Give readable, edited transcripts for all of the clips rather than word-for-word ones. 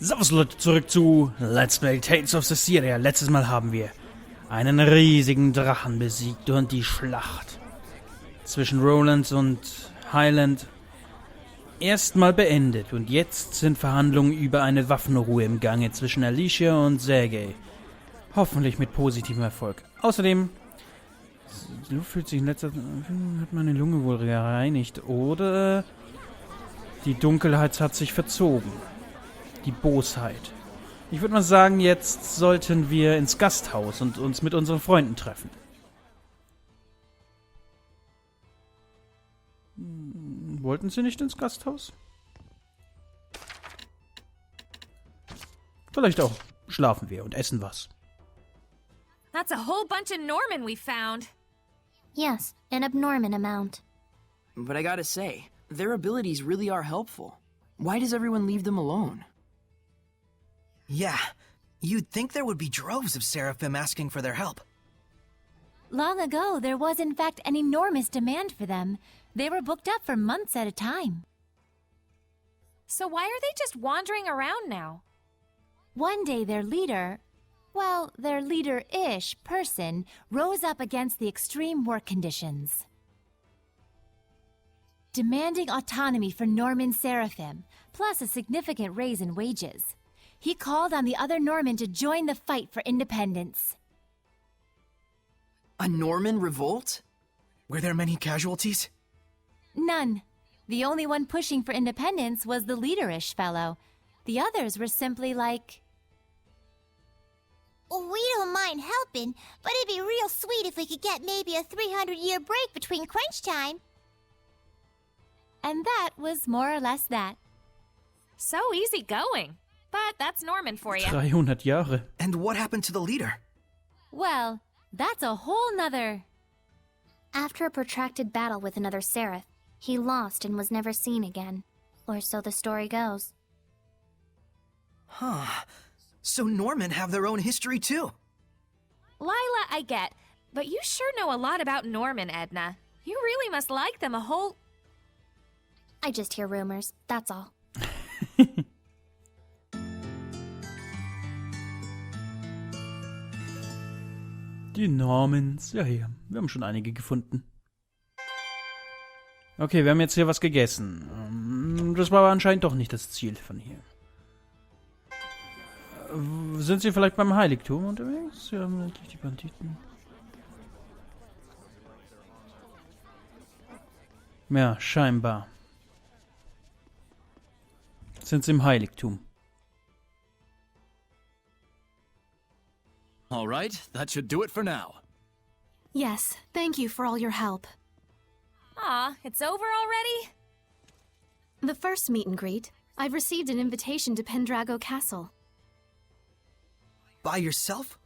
Servus Leute, zurück zu Let's Play Tales of Zestiria. Letztes Mal haben wir einen riesigen Drachen besiegt und die Schlacht zwischen Roland und Highland erstmal beendet. Und jetzt sind Verhandlungen über eine Waffenruhe im Gange zwischen Alicia und Sergei. Hoffentlich mit positivem Erfolg. Außerdem, die Luft fühlt sich in letzter Zeit, hat meine Lunge wohl gereinigt. Oder die Dunkelheit hat sich verzogen. Die Bosheit. Ich würde mal sagen, jetzt sollten wir ins Gasthaus und uns mit unseren Freunden treffen. Wollten Sie nicht ins Gasthaus? Vielleicht auch schlafen wir und essen was. That's a whole bunch of Norman we found. Yes, an abnormal amount. But I gotta say, their abilities really are helpful. Why does everyone leave them alone? Yeah, you'd think there would be droves of Seraphim asking for their help. Long ago, there was in fact an enormous demand for them. They were booked up for months at a time. So why are they just wandering around now? One day their leader, well, their leader-ish person, rose up against the extreme work conditions, demanding autonomy for Norman Seraphim, plus a significant raise in wages. He called on the other Norman to join the fight for independence. A Norman revolt? Were there many casualties? None. The only one pushing for independence was the leader-ish fellow. The others were simply like, We don't mind helping, but it'd be real sweet if we could get maybe a 300-year break between crunch time. And that was more or less that. So easy going. But that's Norman for you. 300 Jahre. And what happened to the leader? Well, that's a whole nother... After a protracted battle with another Seraph, he lost and was never seen again. Or so the story goes. Huh. So Norman have their own history too. Lila, I get. But you sure know a lot about Norman, Edna. You really must like them a whole... I just hear rumors, that's all. Die Normans. Ja, hier. Wir haben schon einige gefunden. Okay, wir haben jetzt hier was gegessen. Das war aber anscheinend doch nicht das Ziel von hier. Sind Sie vielleicht beim Heiligtum unterwegs? Ja, endlich die Banditen. Ja, scheinbar. Sind Sie im Heiligtum? All right, that should do it for now. Yes, thank you for all your help. Aw, it's over already? The first meet and greet, I've received an invitation to Pendrago Castle. By yourself?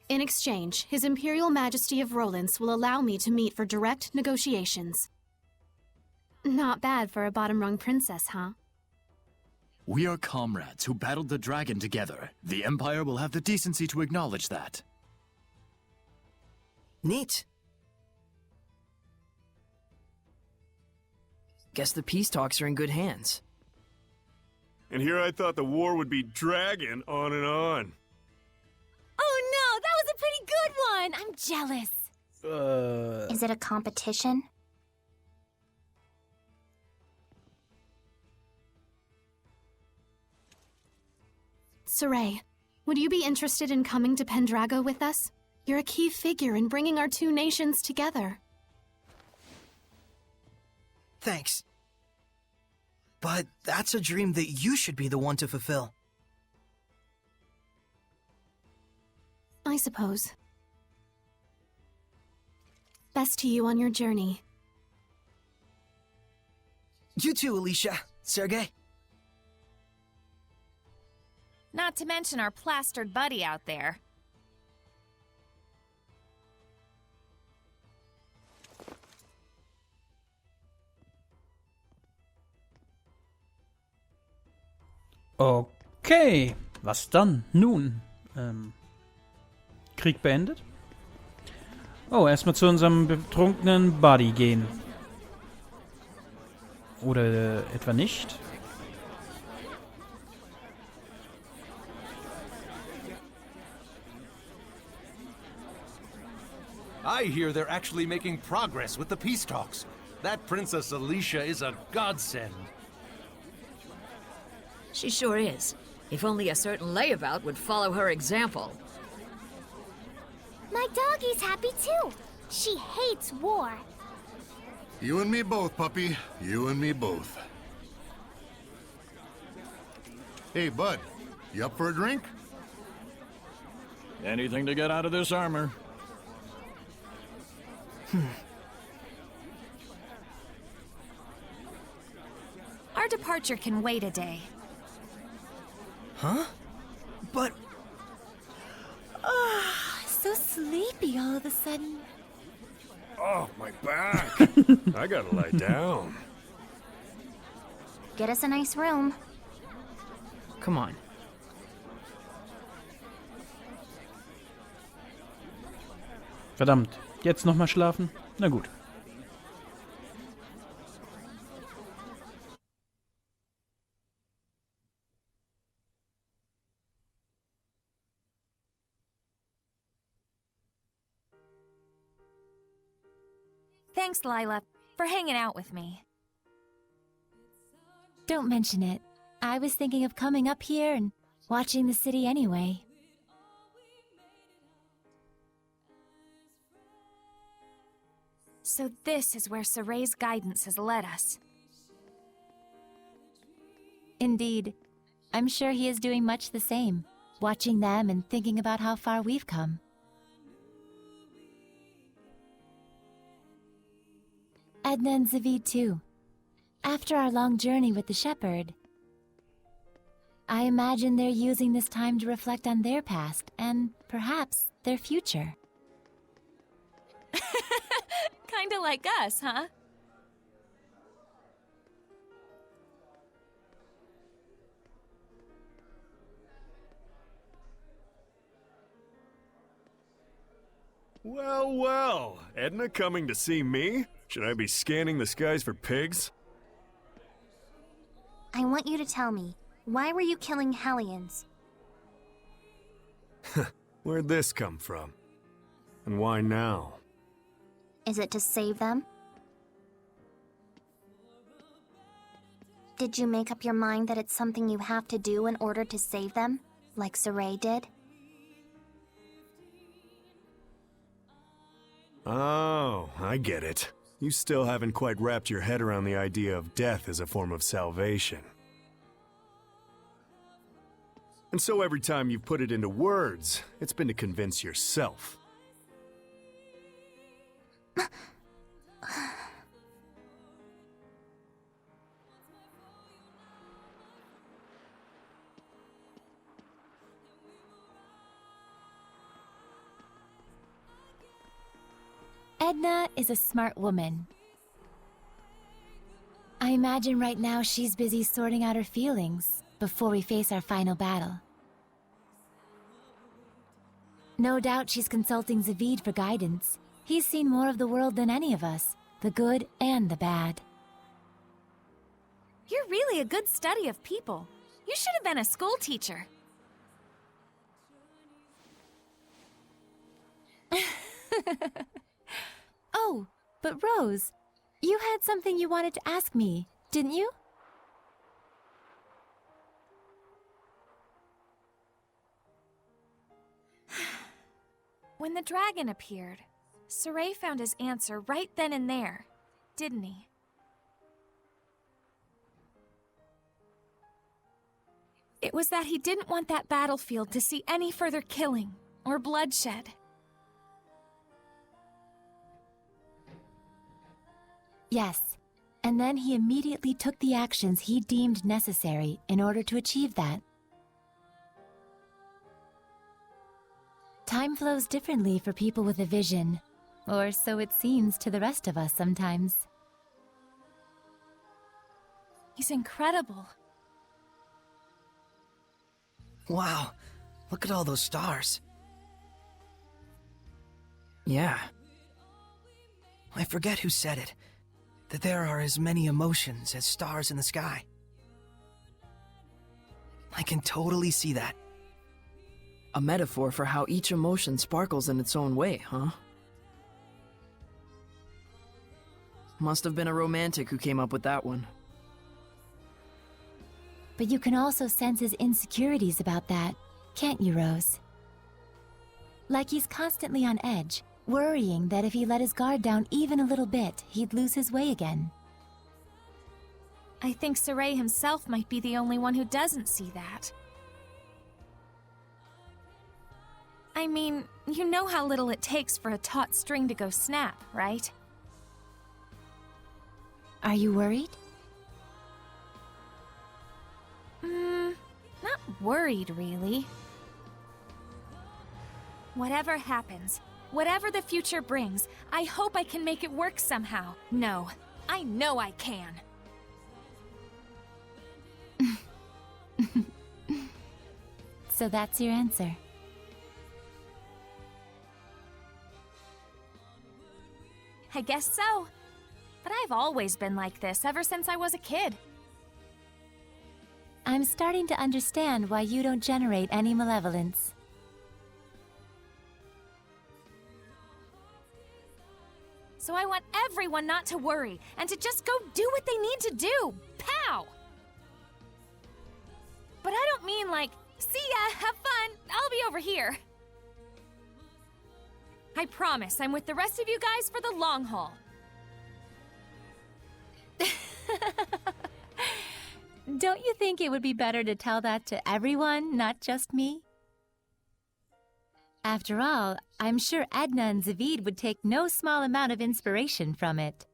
In exchange, His Imperial Majesty of Rolands will allow me to meet for direct negotiations. Not bad for a bottom-rung princess, huh? We are comrades who battled the dragon together. The Empire will have the decency to acknowledge that. Neat. Guess the peace talks are in good hands. And here I thought the war would be dragging on and on. Oh no, that was a pretty good one! I'm jealous. Is it a competition? Sorey, would you be interested in coming to Pendrago with us? You're a key figure in bringing our two nations together. Thanks. But that's a dream that you should be the one to fulfill. I suppose. Best to you on your journey. You too, Alicia. Sergei. Not to mention our plastered buddy out there. Okay. Was dann? Nun. Krieg beendet? Oh, erstmal zu unserem betrunkenen Buddy gehen. Oder etwa nicht? I hear they're actually making progress with the peace talks. That Princess Alicia is a godsend. She sure is. If only a certain layabout would follow her example. My doggie's happy too. She hates war. You and me both, puppy. You and me both. Hey, bud. You up for a drink? Anything to get out of this armor. Our departure can wait a day. Huh? But... So sleepy all of a sudden. Oh, my back. I gotta lie down. Get us a nice room. Come on. Verdammt, jetzt nochmal schlafen? Na gut. Thanks, Lila, for hanging out with me. Don't mention it. I was thinking of coming up here and watching the city anyway. So this is where Sorey's guidance has led us. Indeed. I'm sure he is doing much the same, watching them and thinking about how far we've come. Edna and Zavid too. After our long journey with the shepherd, I imagine they're using this time to reflect on their past and perhaps their future. Kinda like us, huh? Well, well. Edna coming to see me? Should I be scanning the skies for pigs? I want you to tell me, why were you killing Hellions? Where'd this come from? And why now? Is it to save them? Did you make up your mind that it's something you have to do in order to save them, like Sorey did? Oh, I get it. You still haven't quite wrapped your head around the idea of death as a form of salvation. And so every time you've put it into words, it's been to convince yourself. Edna is a smart woman. I imagine right now she's busy sorting out her feelings before we face our final battle. No doubt she's consulting Zavid for guidance. He's seen more of the world than any of us, the good and the bad. You're really a good study of people. You should have been a school teacher. Oh, but Rose, you had something you wanted to ask me, didn't you? When the dragon appeared, Sorey found his answer right then and there, didn't he? It was that he didn't want that battlefield to see any further killing or bloodshed. Yes, and then he immediately took the actions he deemed necessary in order to achieve that. Time flows differently for people with a vision, or so it seems to the rest of us sometimes. He's incredible. Wow, look at all those stars. Yeah. I forget who said it, that there are as many emotions as stars in the sky. I can totally see that. A metaphor for how each emotion sparkles in its own way, huh? Must have been a romantic who came up with that one. But you can also sense his insecurities about that, can't you, Rose? Like he's constantly on edge, worrying that if he let his guard down even a little bit, he'd lose his way again. I think Sorey himself might be the only one who doesn't see that. I mean, you know how little it takes for a taut string to go snap, right? Are you worried? Not worried, really. Whatever happens, whatever the future brings, I hope I can make it work somehow. No, I know I can. So that's your answer. I guess so. But I've always been like this ever since I was a kid. I'm starting to understand why you don't generate any malevolence. So I want everyone not to worry, and to just go do what they need to do. Pow! But I don't mean like, see ya, have fun, I'll be over here. I promise I'm with the rest of you guys for the long haul. Don't you think it would be better to tell that to everyone, not just me? After all, I'm sure Edna and Zavid would take no small amount of inspiration from it.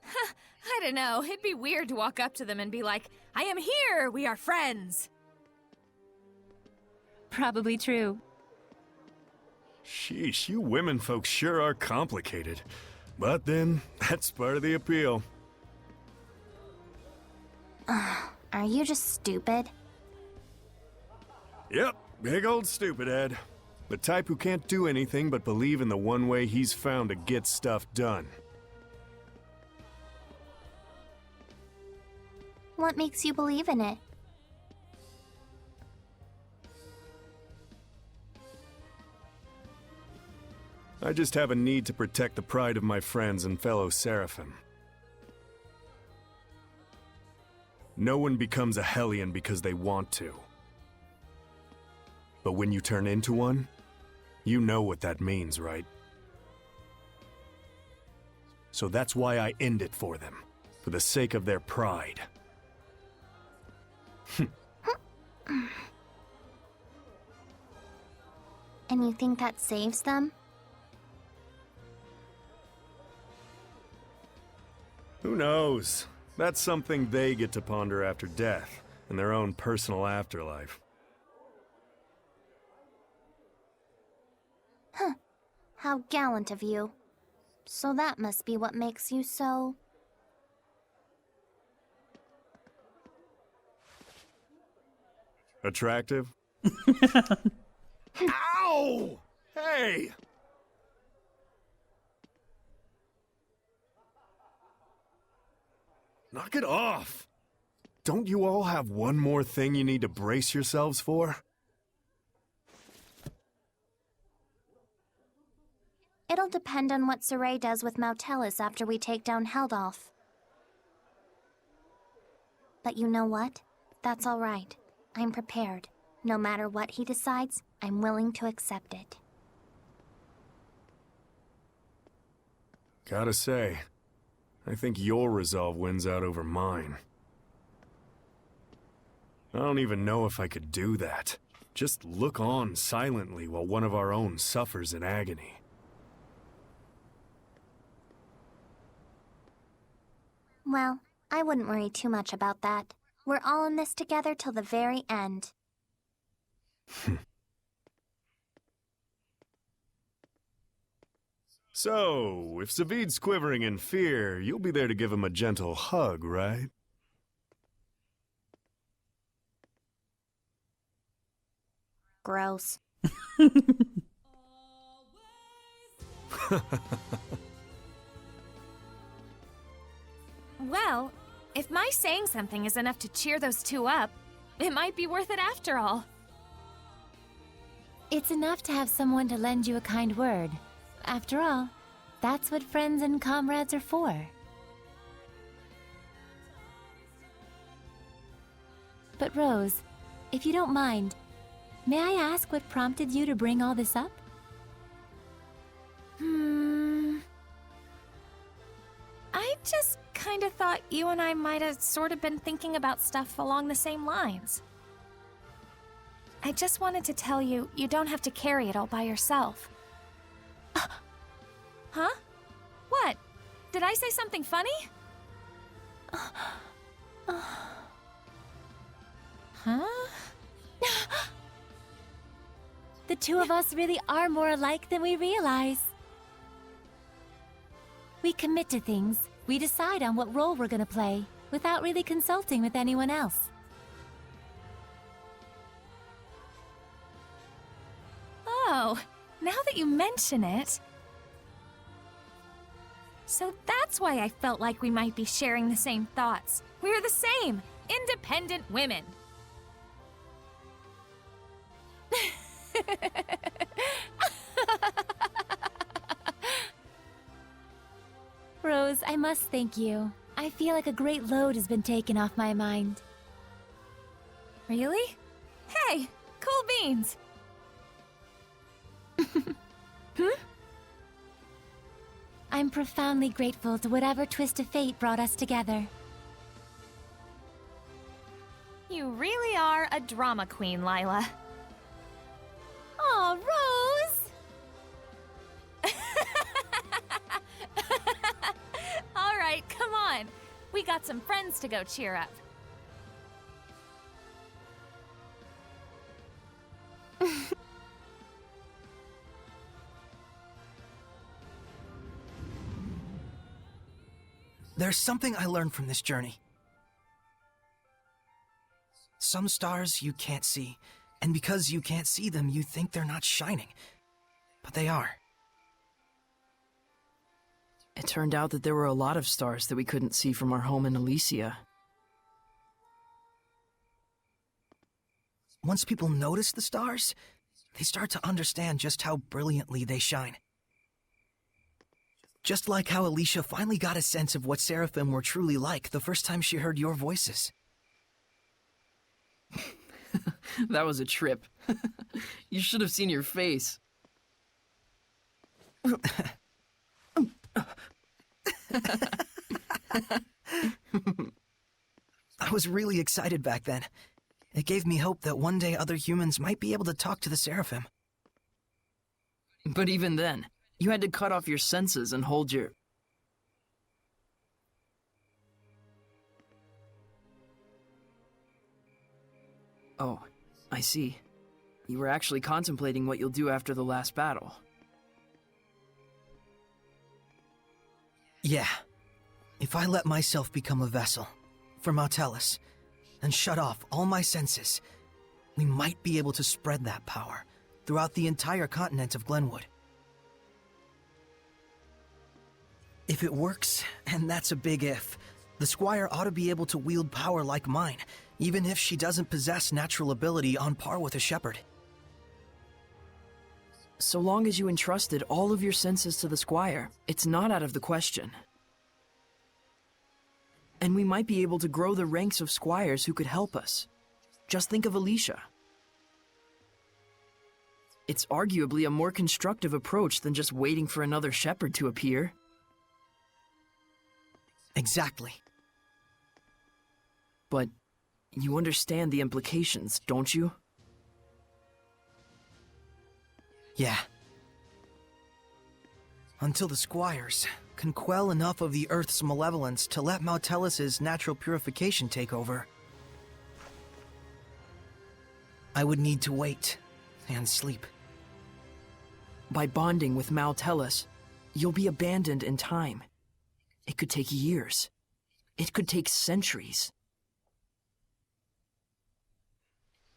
I don't know, it'd be weird to walk up to them and be like, I am here, we are friends. Probably true. Sheesh, you women folks sure are complicated. But then, that's part of the appeal. Are you just stupid? Yep, big old stupid Ed. The type who can't do anything but believe in the one way he's found to get stuff done. What makes you believe in it? I just have a need to protect the pride of my friends and fellow Seraphim. No one becomes a Hellion because they want to. But when you turn into one, you know what that means, right? So that's why I end it for them, for the sake of their pride. And you think that saves them? Who knows? That's something they get to ponder after death, in their own personal afterlife. Huh. How gallant of you. So that must be what makes you so... Attractive? Ow! Hey! Knock it off! Don't you all have one more thing you need to brace yourselves for? It'll depend on what Sorey does with Mautelis after we take down Heldolf. But you know what? That's all right. I'm prepared. No matter what he decides, I'm willing to accept it. Gotta say, I think your resolve wins out over mine. I don't even know if I could do that. Just look on silently while one of our own suffers in agony. Well, I wouldn't worry too much about that. We're all in this together till the very end. So, if Zavid's quivering in fear, you'll be there to give him a gentle hug, right? Gross. Well, if my saying something is enough to cheer those two up, it might be worth it after all. It's enough to have someone to lend you a kind word. After all, That's what friends and comrades are for. But Rose, if you don't mind, may I ask what prompted you to bring all this up? I just kind of thought you and I might have sort of been thinking about stuff along the same lines. I just wanted to tell you, you don't have to carry it all by yourself. Huh? What? Did I say something funny? Huh? The two of us really are more alike than we realize. We commit to things, we decide on what role we're gonna play, without really consulting with anyone else. Oh, now that you mention it... So that's why I felt like we might be sharing the same thoughts. We're the same, independent women. Rose, I must thank you. I feel like a great load has been taken off my mind. Really? Hey, cool beans. I'm profoundly grateful to whatever twist of fate brought us together. You really are a drama queen, Lila. Aw, Rose! All right, come on. We got some friends to go cheer up. There's something I learned from this journey. Some stars you can't see, and because you can't see them, you think they're not shining. But they are. It turned out that there were a lot of stars that we couldn't see from our home in Elysia. Once people notice the stars, they start to understand just how brilliantly they shine. Just like how Alicia finally got a sense of what Seraphim were truly like the first time she heard your voices. That was a trip. You should have seen your face. I was really excited back then. It gave me hope that one day other humans might be able to talk to the Seraphim. But even then, you had to cut off your senses and hold your... Oh, I see. You were actually contemplating what you'll do after the last battle. Yeah. If I let myself become a vessel for Mautellus and shut off all my senses, we might be able to spread that power throughout the entire continent of Glenwood. If it works, and that's a big if, the Squire ought to be able to wield power like mine, even if she doesn't possess natural ability on par with a shepherd. So long as you entrusted all of your senses to the Squire, it's not out of the question. And we might be able to grow the ranks of squires who could help us. Just think of Alicia. It's arguably a more constructive approach than just waiting for another shepherd to appear. Exactly. But you understand the implications, don't you? Yeah. Until the Squires can quell enough of the Earth's malevolence to let Mautellus's natural purification take over, I would need to wait and sleep. By bonding with Mautellus, you'll be abandoned in time. It could take years. It could take centuries.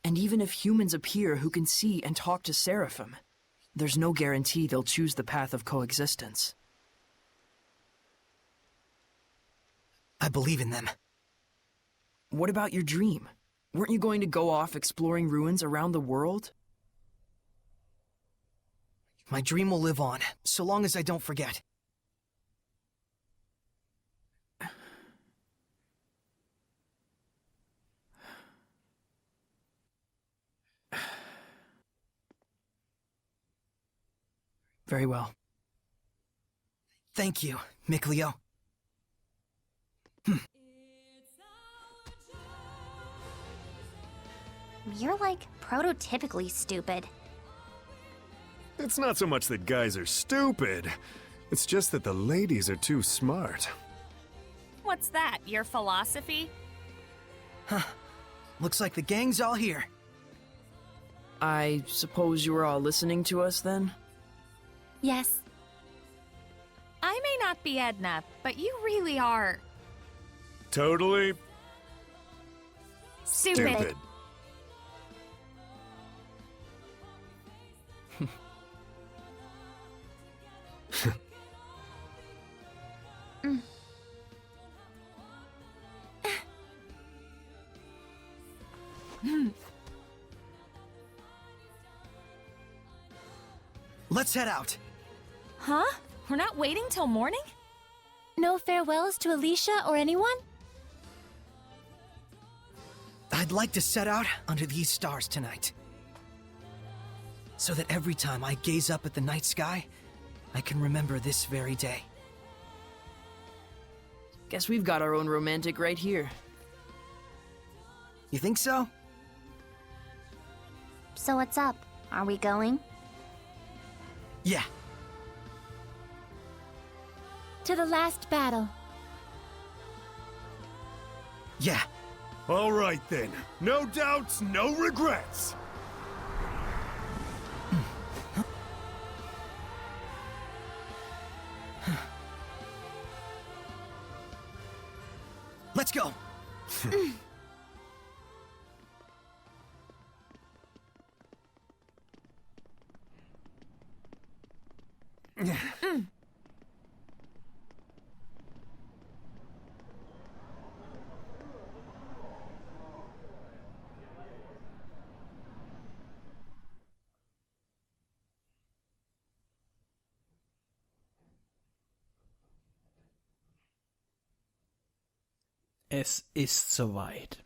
And even if humans appear who can see and talk to Seraphim, there's no guarantee they'll choose the path of coexistence. I believe in them. What about your dream? Weren't you going to go off exploring ruins around the world? My dream will live on, so long as I don't forget. Very well. Thank you, Mikleo. You're like prototypically stupid. It's not so much that guys are stupid. It's just that the ladies are too smart. What's that, your philosophy? Huh. Looks like the gang's all here. I suppose you were all listening to us then? Yes. I may not be Edna, but you really are... Totally... stupid. Let's head out. Huh? We're not waiting till morning? No farewells to Alicia or anyone? I'd like to set out under these stars tonight. So that every time I gaze up at the night sky, I can remember this very day. Guess we've got our own romantic right here. You think so? So what's up? Are we going? Yeah. To the last battle. Yeah. All right then. No doubts, no regrets. Let's go. Es ist soweit.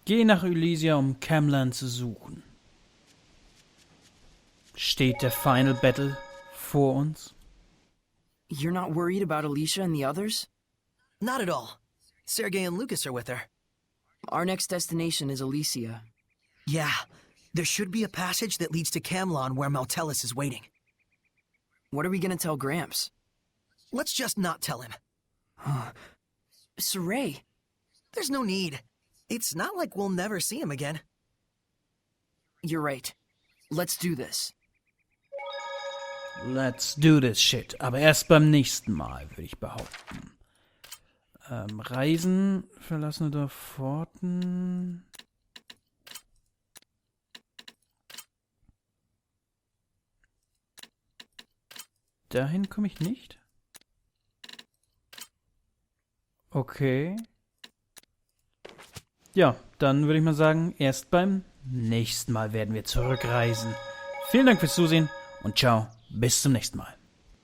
Geh nach Elysia, um Camlan zu suchen. Steht der Final Battle vor uns? You're not worried about Alicia and the others? Not at all. Sergei and Lucas are with her. Our next destination is Elysia. Yeah. There should be a passage that leads to Camlan where Maltellus is waiting. What are we gonna tell Gramps? Let's just not tell him. Sorey. There's no need. It's not like we'll never see him again. You're right. Let's do this. Let's do this shit. Aber erst beim nächsten Mal, würde ich behaupten. Reisen, verlassene Dorf, Pforten. Dahin komme ich nicht? Okay. Ja, dann würde ich mal sagen, erst beim nächsten Mal werden wir zurückreisen. Vielen Dank fürs Zusehen und ciao, bis zum nächsten Mal.